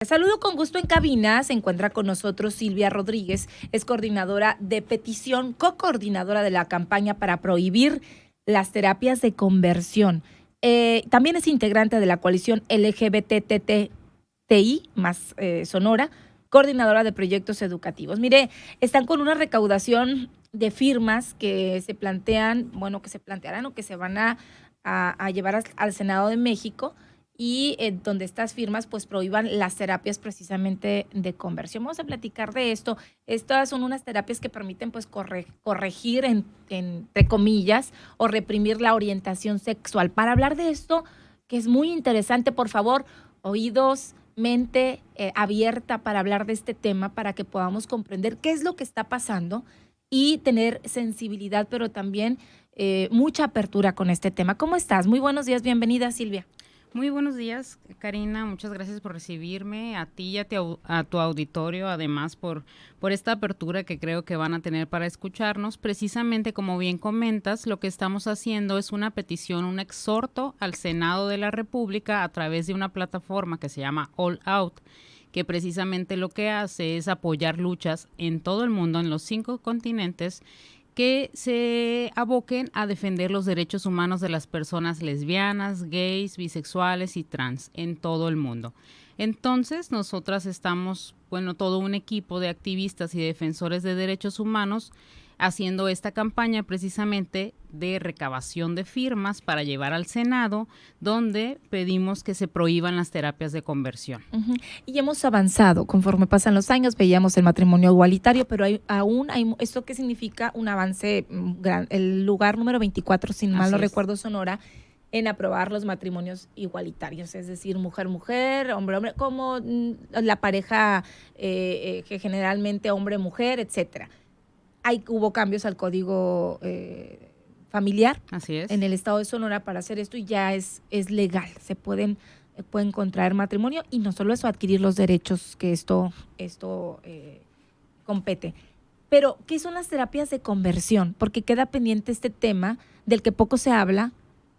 Saludo con gusto en cabina, se encuentra con nosotros Silvia Rodríguez, es coordinadora de petición, co-coordinadora de la campaña para prohibir las terapias de conversión. También es integrante de la coalición LGBTTI más Sonora, coordinadora de proyectos educativos. Mire, están con una recaudación de firmas que se plantean, bueno, que se plantearán o que se van a llevar al Senado de México, y donde estas firmas pues prohíban las terapias precisamente de conversión. Vamos a platicar de esto. Estas son unas terapias que permiten pues corregir entre comillas o reprimir la orientación sexual. Para hablar de esto, que es muy interesante, por favor, oídos, mente abierta para hablar de este tema, para que podamos comprender qué es lo que está pasando y tener sensibilidad, pero también mucha apertura con este tema. ¿Cómo estás? Muy buenos días, bienvenida, Silvia. Muy buenos días, Karina. Muchas gracias por recibirme, a ti y a tu auditorio, además por esta apertura que creo que van a tener para escucharnos. Precisamente, como bien comentas, lo que estamos haciendo es una petición, un exhorto al Senado de la República a través de una plataforma que se llama All Out, que precisamente lo que hace es apoyar luchas en todo el mundo, en los 5 continentes, que se aboquen a defender los derechos humanos de las personas lesbianas, gays, bisexuales y trans en todo el mundo. Entonces, nosotras estamos, todo un equipo de activistas y defensores de derechos humanos haciendo esta campaña precisamente de recabación de firmas para llevar al Senado, donde pedimos que se prohíban las terapias de conversión. Y hemos avanzado conforme pasan los años, veíamos el matrimonio igualitario, pero aún hay, ¿esto qué significa? Un avance el lugar número 24, sin mal no recuerdo, Sonora, en aprobar los matrimonios igualitarios, es decir, mujer-mujer, hombre-hombre, como la pareja que generalmente hombre-mujer, etcétera. Hubo cambios al código familiar. Así es. En el estado de Sonora para hacer esto, y ya es legal, pueden contraer matrimonio y no solo eso, adquirir los derechos que esto compete. Pero, ¿qué son las terapias de conversión? Porque queda pendiente este tema del que poco se habla,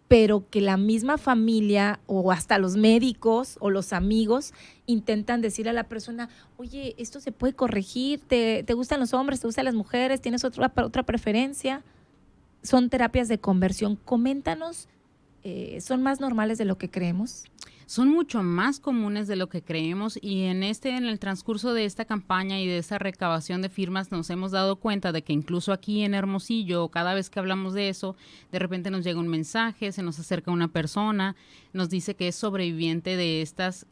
pero que la misma familia o hasta los médicos o los amigos intentan decir a la persona, oye, esto se puede corregir, ¿te gustan los hombres, te gustan las mujeres, tienes otra preferencia? Son terapias de conversión. Coméntanos, ¿son más normales de lo que creemos? Son mucho más comunes de lo que creemos, y en el transcurso de esta campaña y de esta recabación de firmas nos hemos dado cuenta de que incluso aquí en Hermosillo, cada vez que hablamos de eso, de repente nos llega un mensaje, se nos acerca una persona, nos dice que es sobreviviente de estas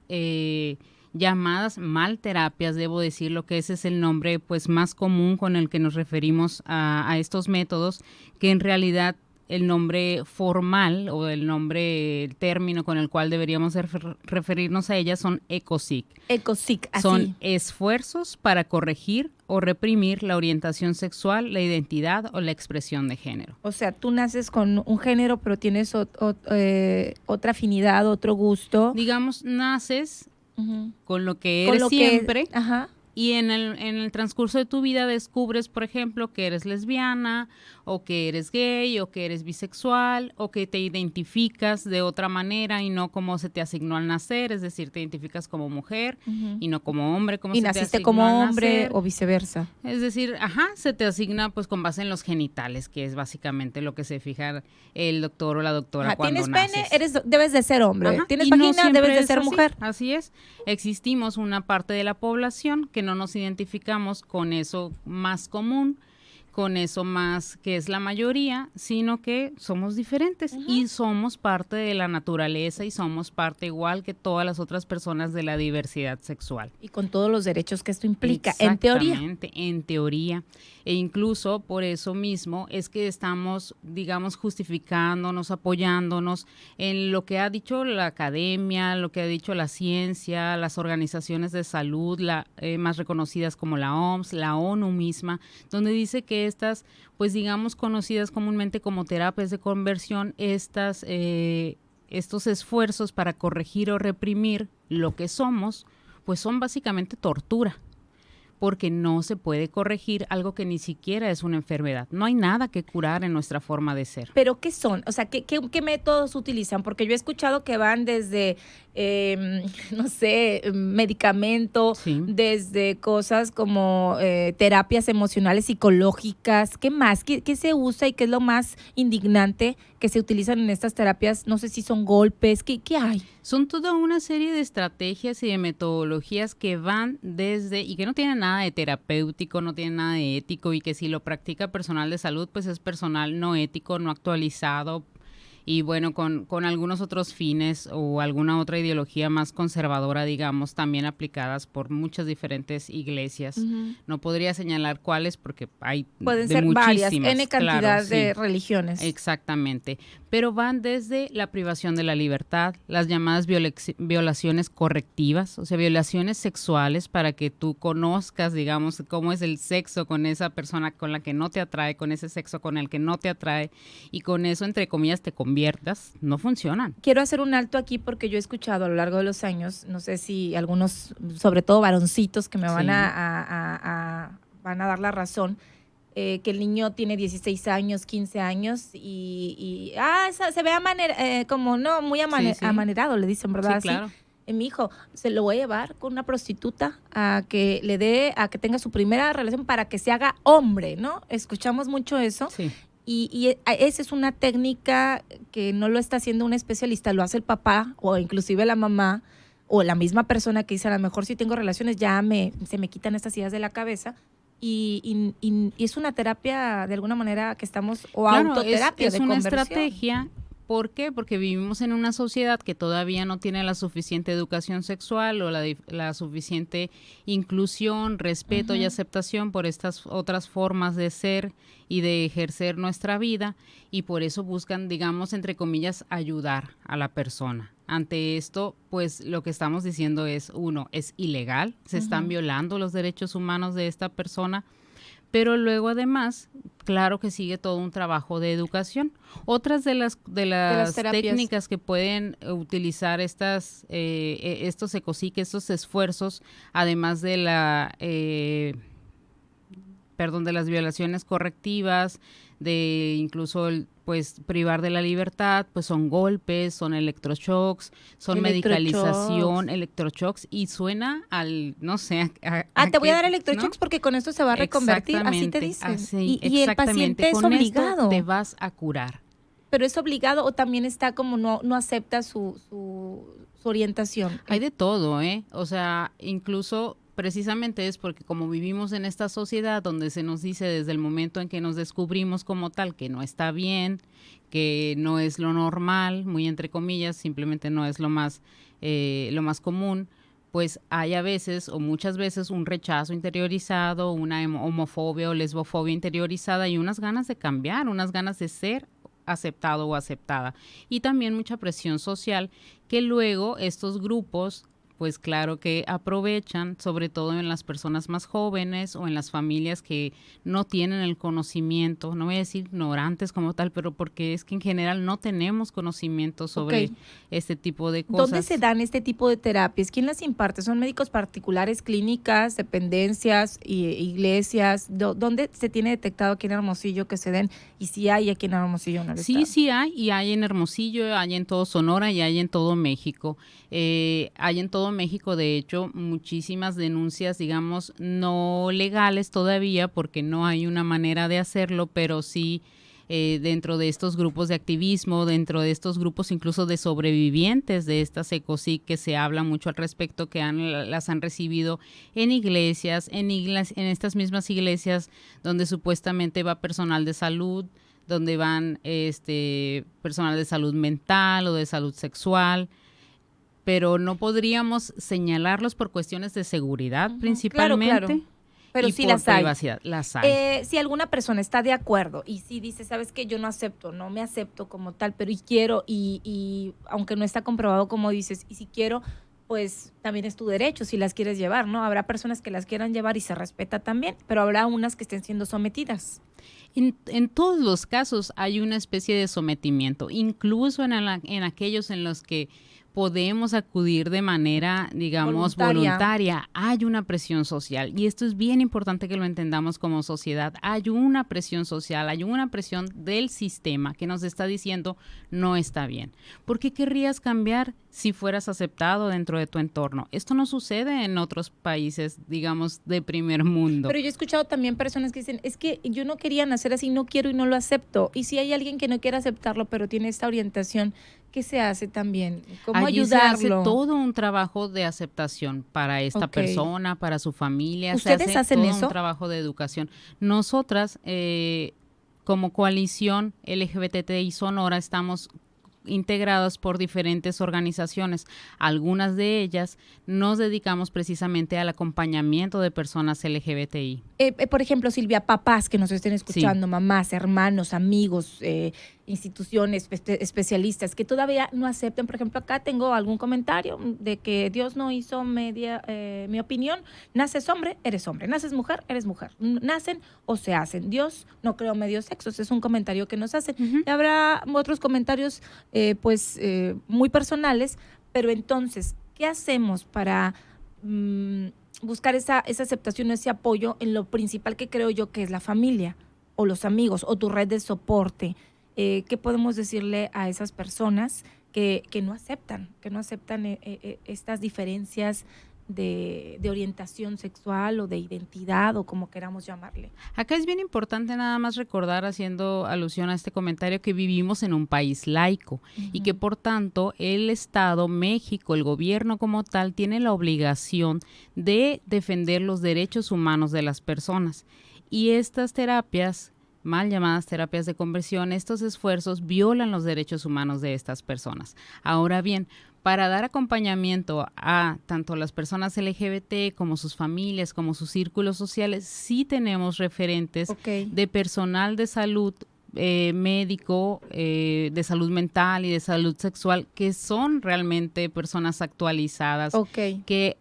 llamadas malterapias, debo decirlo, que ese es el nombre pues más común con el que nos referimos a estos métodos, que en realidad el nombre formal o el término con el cual deberíamos referirnos a ellas son ECOSIG. ECOSIG, así. Son esfuerzos para corregir o reprimir la orientación sexual, la identidad o la expresión de género. O sea, tú naces con un género, pero tienes otra afinidad, otro gusto. Digamos, naces con lo que eres siempre. Y en el transcurso de tu vida descubres, por ejemplo, que eres lesbiana, o que eres gay, o que eres bisexual, o que te identificas de otra manera y no como se te asignó al nacer, es decir, te identificas como mujer y no como hombre, como se te asignó al nacer. Y naciste como hombre o viceversa. Es decir, se te asigna pues con base en los genitales, que es básicamente lo que se fija el doctor o la doctora cuando naces. Tienes pene, debes de ser hombre. Tienes vagina, no debes de ser mujer. Así es. Existimos una parte de la población que no nos identificamos con eso más común, con eso más que es la mayoría, sino que somos diferentes y somos parte de la naturaleza y somos parte igual que todas las otras personas de la diversidad sexual. Y con todos los derechos que esto implica, en teoría. Exactamente, en teoría. E incluso por eso mismo es que estamos, digamos, justificándonos, apoyándonos en lo que ha dicho la academia, lo que ha dicho la ciencia, las organizaciones de salud, más reconocidas como la OMS, la ONU misma, donde dice que estas, pues digamos, conocidas comúnmente como terapias de conversión, estos esfuerzos para corregir o reprimir lo que somos, pues son básicamente tortura. porque no se puede corregir algo que ni siquiera es una enfermedad. No hay nada que curar en nuestra forma de ser. ¿Pero qué son? O sea, ¿qué métodos utilizan? Porque yo he escuchado que van desde, no sé, medicamento, Sí. desde cosas como terapias emocionales, psicológicas. ¿Qué más? ¿Qué se usa y qué es lo más indignante que se utilizan en estas terapias? No sé si son golpes. ¿Qué hay? Son toda una serie de estrategias y de metodologías que van desde, y que no tienen nada de terapéutico, no tienen nada de ético, y que si lo practica personal de salud, pues es personal no ético, no actualizado, y bueno, con algunos otros fines o alguna otra ideología más conservadora, digamos, también aplicadas por muchas diferentes iglesias. Ujú. No podría señalar cuáles porque hay Pueden de ser varias, muchísimas. N cantidad claro, de sí. religiones. Exactamente, pero van desde la privación de la libertad, las llamadas violaciones correctivas, o sea, violaciones sexuales para que tú conozcas, digamos, cómo es el sexo con esa persona con la que no te atrae, con ese sexo con el que no te atrae, y con eso, entre comillas, te conviertas, no funcionan. Quiero hacer un alto aquí porque yo he escuchado a lo largo de los años, no sé si algunos, sobre todo varoncitos que me van Sí. van a dar la razón, que el niño tiene 16 años, 15 años se ve como no muy Sí, sí. amanerado, le dicen, ¿verdad? Sí, Así. claro. Mi hijo se lo voy a llevar con una prostituta a que tenga su primera relación para que se haga hombre, ¿no? Escuchamos mucho eso. Sí. Y esa es una técnica que no lo está haciendo un especialista, lo hace el papá o inclusive la mamá o la misma persona que dice, a lo mejor si tengo relaciones se me quitan estas ideas de la cabeza. Y es una terapia de alguna manera que estamos, o Claro, autoterapia es de una conversión. estrategia. ¿Por qué? Porque vivimos en una sociedad que todavía no tiene la suficiente educación sexual o la suficiente inclusión, respeto y aceptación por estas otras formas de ser y de ejercer nuestra vida, y por eso buscan, digamos, entre comillas, ayudar a la persona. Ante esto, pues lo que estamos diciendo es, uno, es ilegal, se están violando los derechos humanos de esta persona, pero luego además, claro que sigue todo un trabajo de educación. Otras de las terapias. técnicas que pueden utilizar estos ecosiques, estos esfuerzos, además de de las violaciones correctivas, de incluso pues privar de la libertad, pues son golpes, son electroshocks, son medicalización, electroshocks, y suena al, no sé, te voy a dar ¿no? electroshocks porque con esto se va a reconvertir, así te dicen. Y el paciente es Con obligado. esto te vas a curar. Pero es obligado o también está como no acepta su orientación. Hay de todo, ¿eh? O sea, incluso precisamente es porque como vivimos en esta sociedad donde se nos dice desde el momento en que nos descubrimos como tal que no está bien, que no es lo normal, muy entre comillas, simplemente no es lo más común, pues hay a veces o muchas veces un rechazo interiorizado, una homofobia o lesbofobia interiorizada y unas ganas de cambiar, unas ganas de ser aceptado o aceptada. Y también mucha presión social que luego estos grupos, pues claro que aprovechan, sobre todo en las personas más jóvenes o en las familias que no tienen el conocimiento, no voy a decir ignorantes como tal, pero porque es que en general no tenemos conocimiento sobre este tipo de cosas. ¿Dónde se dan este tipo de terapias? ¿Quién las imparte? ¿Son médicos particulares, clínicas, dependencias, iglesias? ¿Dónde se tiene detectado aquí en Hermosillo que se den? Y si hay aquí en Hermosillo, en el estado. Sí hay, y hay en Hermosillo, hay en todo Sonora y hay en todo México. Hay en todo México, de hecho, muchísimas denuncias, digamos, no legales todavía, porque no hay una manera de hacerlo, pero sí dentro de estos grupos de activismo, dentro de estos grupos incluso de sobrevivientes de estas ECOSIC, que se habla mucho al respecto, que las han recibido en iglesias, en estas mismas iglesias donde supuestamente va personal de salud, donde van personal de salud mental o de salud sexual, pero no podríamos señalarlos por cuestiones de seguridad principalmente. Claro. Pero y sí por las hay. privacidad, las hay. Si alguna persona está de acuerdo y si dice, sabes que yo no me acepto como tal, pero y quiero, y aunque no está comprobado como dices, y si quiero, pues también es tu derecho si las quieres llevar, ¿no? Habrá personas que las quieran llevar y se respeta también, pero habrá unas que estén siendo sometidas. En todos los casos hay una especie de sometimiento, incluso en aquellos en los que podemos acudir de manera, digamos, voluntaria. Hay una presión social y esto es bien importante que lo entendamos como sociedad. Hay una presión social, hay una presión del sistema que nos está diciendo no está bien. ¿Por qué querrías cambiar si fueras aceptado dentro de tu entorno? Esto no sucede en otros países, digamos, de primer mundo. Pero yo he escuchado también personas que dicen, es que yo no quería nacer así, no quiero y no lo acepto. Y si hay alguien que no quiere aceptarlo, pero tiene esta orientación, ¿qué se hace también? ¿Cómo Allí ayudarlo? se hace todo un trabajo de aceptación para esta persona, para su familia. ¿Ustedes hacen todo eso? Un trabajo de educación. Nosotras, como coalición LGBTI Sonora, estamos integradas por diferentes organizaciones. Algunas de ellas nos dedicamos precisamente al acompañamiento de personas LGBTI. Por ejemplo, Silvia, papás que nos estén escuchando, mamás, hermanos, amigos, instituciones, especialistas que todavía no acepten. Por ejemplo, acá tengo algún comentario de que Dios no hizo mi opinión. Naces hombre, eres hombre. Naces mujer, eres mujer. Nacen o se hacen. Dios no creó medios sexos. Es un comentario que nos hacen. Y habrá otros comentarios, muy personales. Pero entonces, ¿qué hacemos para buscar esa aceptación, ese apoyo en lo principal que creo yo que es la familia o los amigos o tu red de soporte? ¿Qué podemos decirle a esas personas que no aceptan estas diferencias de orientación sexual o de identidad o como queramos llamarle? Acá es bien importante nada más recordar, haciendo alusión a este comentario, que vivimos en un país laico y que por tanto el Estado, México, el gobierno como tal, tiene la obligación de defender los derechos humanos de las personas. Y estas terapias, mal llamadas terapias de conversión, estos esfuerzos violan los derechos humanos de estas personas. Ahora bien, para dar acompañamiento a tanto las personas LGBT como sus familias, como sus círculos sociales, sí tenemos referentes de personal de salud, médico, de salud mental y de salud sexual, que son realmente personas actualizadas, que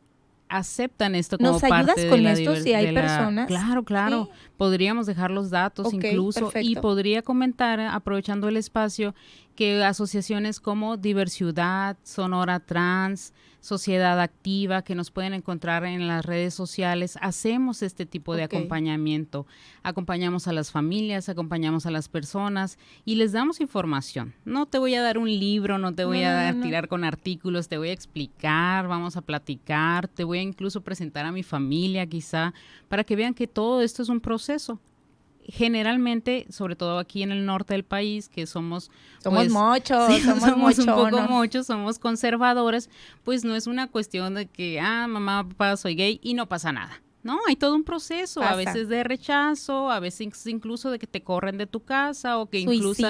aceptan esto como parte de la ¿Nos ayudas con esto si hay personas? Claro. Sí. Podríamos dejar los datos incluso. Perfecto. Y podría comentar, aprovechando el espacio, que asociaciones como Diversidad, Sonora Trans, Sociedad Activa, que nos pueden encontrar en las redes sociales, hacemos este tipo de acompañamiento. Acompañamos a las familias, acompañamos a las personas y les damos información. No te voy a dar un libro, no te voy a tirar con artículos, te voy a explicar, vamos a platicar, te voy a incluso presentar a mi familia quizá, para que vean que todo esto es un proceso. Generalmente, sobre todo aquí en el norte del país, que somos mochos, sí, somos un poco mochos, somos conservadores, pues no es una cuestión de que, mamá, papá, soy gay y no pasa nada. No, hay todo un proceso, a veces de rechazo, a veces incluso de que te corren de tu casa o que incluso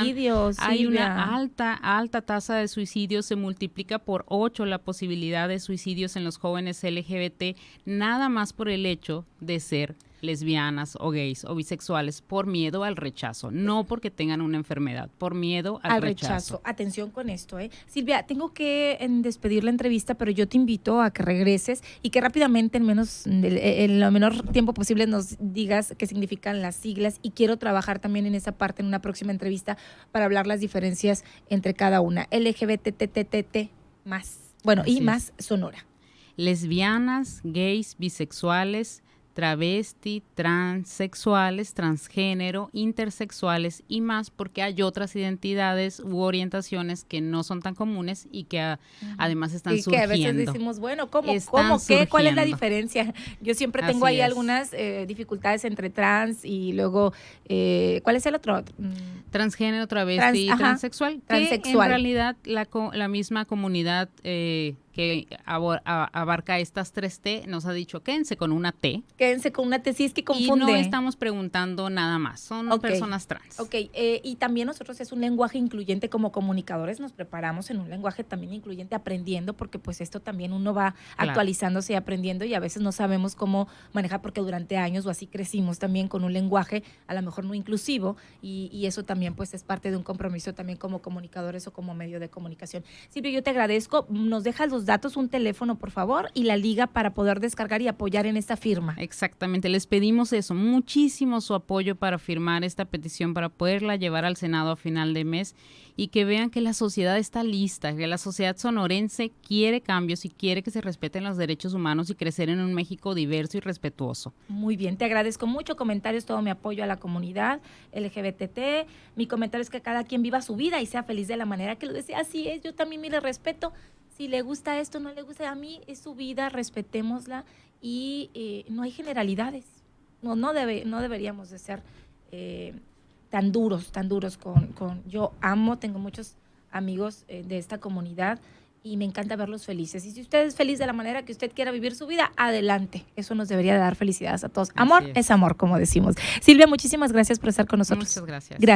hay una alta tasa de suicidios, se multiplica por 8 la posibilidad de suicidios en los jóvenes LGBT, nada más por el hecho de ser lesbianas o gays o bisexuales por miedo al rechazo, no porque tengan una enfermedad, por miedo al rechazo. Atención con esto, Silvia, tengo que despedir la entrevista, pero yo te invito a que regreses y que rápidamente, en lo menor tiempo posible, nos digas qué significan las siglas, y quiero trabajar también en esa parte en una próxima entrevista para hablar las diferencias entre cada una. LGBTTTT más, y más Sonora. Lesbianas, gays, bisexuales, travesti, transexuales, transgénero, intersexuales y más, porque hay otras identidades u orientaciones que no son tan comunes y que además están surgiendo. Y que a veces decimos, ¿cómo qué? ¿Cuál es la diferencia? Yo siempre tengo ahí algunas dificultades entre trans y luego, ¿cuál es el otro? Transgénero, travesti y transexual. Que en realidad la misma comunidad que abarca estas 3T, nos ha dicho, quédense con una T. Quédense con una T, sí, es que confunde. Y no estamos preguntando nada más, son personas trans. Y también nosotros es un lenguaje incluyente, como comunicadores nos preparamos en un lenguaje también incluyente, aprendiendo, porque pues esto también uno va actualizándose y aprendiendo, y a veces no sabemos cómo manejar, porque durante años o así crecimos también con un lenguaje a lo mejor no inclusivo, y eso también pues es parte de un compromiso también como comunicadores o como medio de comunicación. Silvia, yo te agradezco, nos dejas los datos, un teléfono, por favor, y la liga para poder descargar y apoyar en esta firma. Exactamente, les pedimos eso, muchísimo su apoyo para firmar esta petición, para poderla llevar al Senado a final de mes y que vean que la sociedad está lista, que la sociedad sonorense quiere cambios y quiere que se respeten los derechos humanos y crecer en un México diverso y respetuoso. Muy bien, te agradezco mucho. Comentarios, todo mi apoyo a la comunidad LGBT. Mi comentario es que cada quien viva su vida y sea feliz de la manera que lo desea. Así es, yo también le respeto. Si le gusta esto, no le gusta a mí, es su vida, respetémosla y no hay generalidades. No deberíamos de ser tan duros con yo tengo muchos amigos de esta comunidad y me encanta verlos felices. Y si usted es feliz de la manera que usted quiera vivir su vida, adelante. Eso nos debería dar felicidades a todos. Amor es amor, como decimos. Silvia, muchísimas gracias por estar con nosotros. Muchas gracias. Gracias.